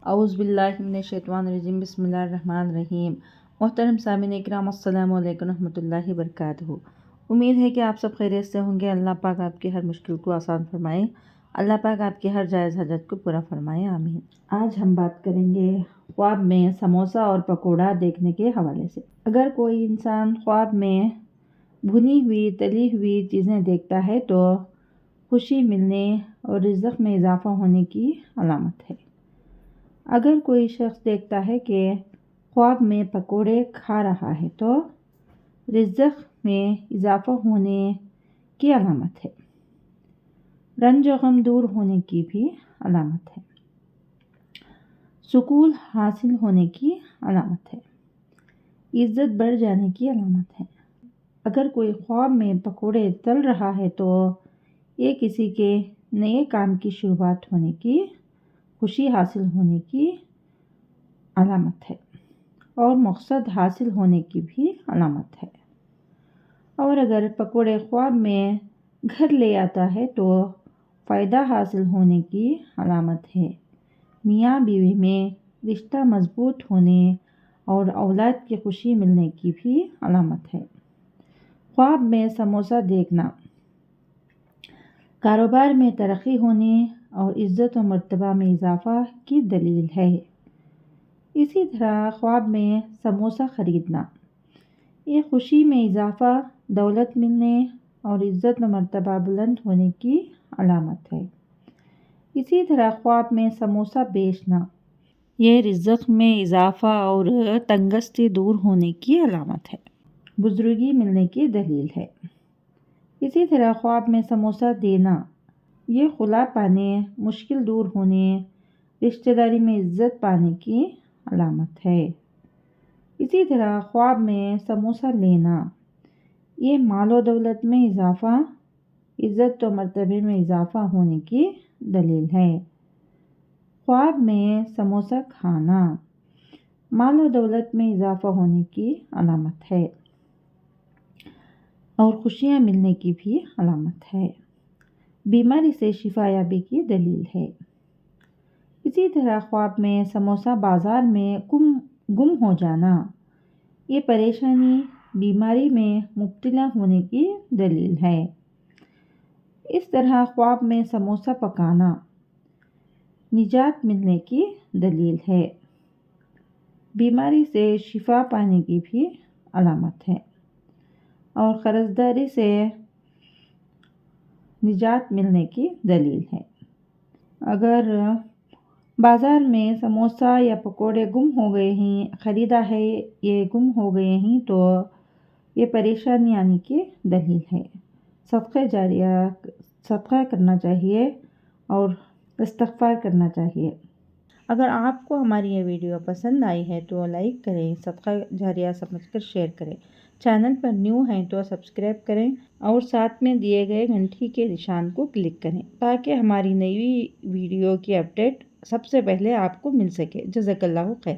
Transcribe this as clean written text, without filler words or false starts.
اعوذ باللہ من الشیطان الرجیم، بسم اللہ الرحمن الرحیم۔ محترم سامعین اکرام، السلام علیکم ورحمۃ اللہ وبرکاتہ۔ امید ہے کہ آپ سب خیریت سے ہوں گے۔ اللہ پاک آپ کی ہر مشکل کو آسان فرمائے، اللہ پاک آپ کی ہر جائز حاجت کو پورا فرمائے، آمین۔ آج ہم بات کریں گے خواب میں سموسہ اور پکوڑا دیکھنے کے حوالے سے۔ اگر کوئی انسان خواب میں بھنی ہوئی تلی ہوئی چیزیں دیکھتا ہے تو خوشی ملنے اور رزق میں اضافہ ہونے کی علامت ہے۔ اگر کوئی شخص دیکھتا ہے کہ خواب میں پکوڑے کھا رہا ہے تو رزق میں اضافہ ہونے کی علامت ہے، رنج و غم دور ہونے کی بھی علامت ہے، سکون حاصل ہونے کی علامت ہے، عزت بڑھ جانے کی علامت ہے۔ اگر کوئی خواب میں پکوڑے تل رہا ہے تو یہ کسی کے نئے کام کی شروعات ہونے کی، خوشی حاصل ہونے کی علامت ہے اور مقصد حاصل ہونے کی بھی علامت ہے۔ اور اگر پکوڑے خواب میں گھر لے آتا ہے تو فائدہ حاصل ہونے کی علامت ہے، میاں بیوی میں رشتہ مضبوط ہونے اور اولاد کی خوشی ملنے کی بھی علامت ہے۔ خواب میں سموسہ دیکھنا کاروبار میں ترقی ہونے اور عزت و مرتبہ میں اضافہ کی دلیل ہے۔ اسی طرح خواب میں سموسہ خریدنا یہ خوشی میں اضافہ، دولت ملنے اور عزت و مرتبہ بلند ہونے کی علامت ہے۔ اسی طرح خواب میں سموسہ بیچنا یہ رزق میں اضافہ اور تنگستی دور ہونے کی علامت ہے، بزرگی ملنے کی دلیل ہے۔ اسی طرح خواب میں سموسہ دینا یہ خلا پانے، مشکل دور ہونے، رشتہ داری میں عزت پانے کی علامت ہے۔ اسی طرح خواب میں سموسہ لینا یہ مال و دولت میں اضافہ، عزت و مرتبے میں اضافہ ہونے کی دلیل ہے۔ خواب میں سموسہ کھانا مال و دولت میں اضافہ ہونے کی علامت ہے اور خوشیاں ملنے کی بھی علامت ہے، بیماری سے شفا یابی کی دلیل ہے۔ اسی طرح خواب میں سموسہ بازار میں گم ہو جانا یہ پریشانی، بیماری میں مبتلا ہونے کی دلیل ہے۔ اس طرح خواب میں سموسہ پکانا نجات ملنے کی دلیل ہے، بیماری سے شفا پانے کی بھی علامت ہے اور قرضداری سے نجات ملنے کی دلیل ہے۔ اگر بازار میں سموسہ یا پکوڑے گم ہو گئے ہیں، خریدا ہے یہ گم ہو گئے ہیں تو یہ پریشانی آنے کی دلیل ہے۔ صدقہ کرنا چاہیے اور استغفار کرنا چاہیے۔ اگر آپ کو ہماری یہ ویڈیو پسند آئی ہے تو لائک کریں، صدقہ جاریہ سمجھ کر شیئر کریں، چینل پر نیو ہیں تو سبسکرائب کریں اور ساتھ میں دیے گئے گھنٹی کے نشان کو کلک کریں تاکہ ہماری نئی ویڈیو کی اپڈیٹ سب سے پہلے آپ کو مل سکے۔ جزاک اللہ خیر۔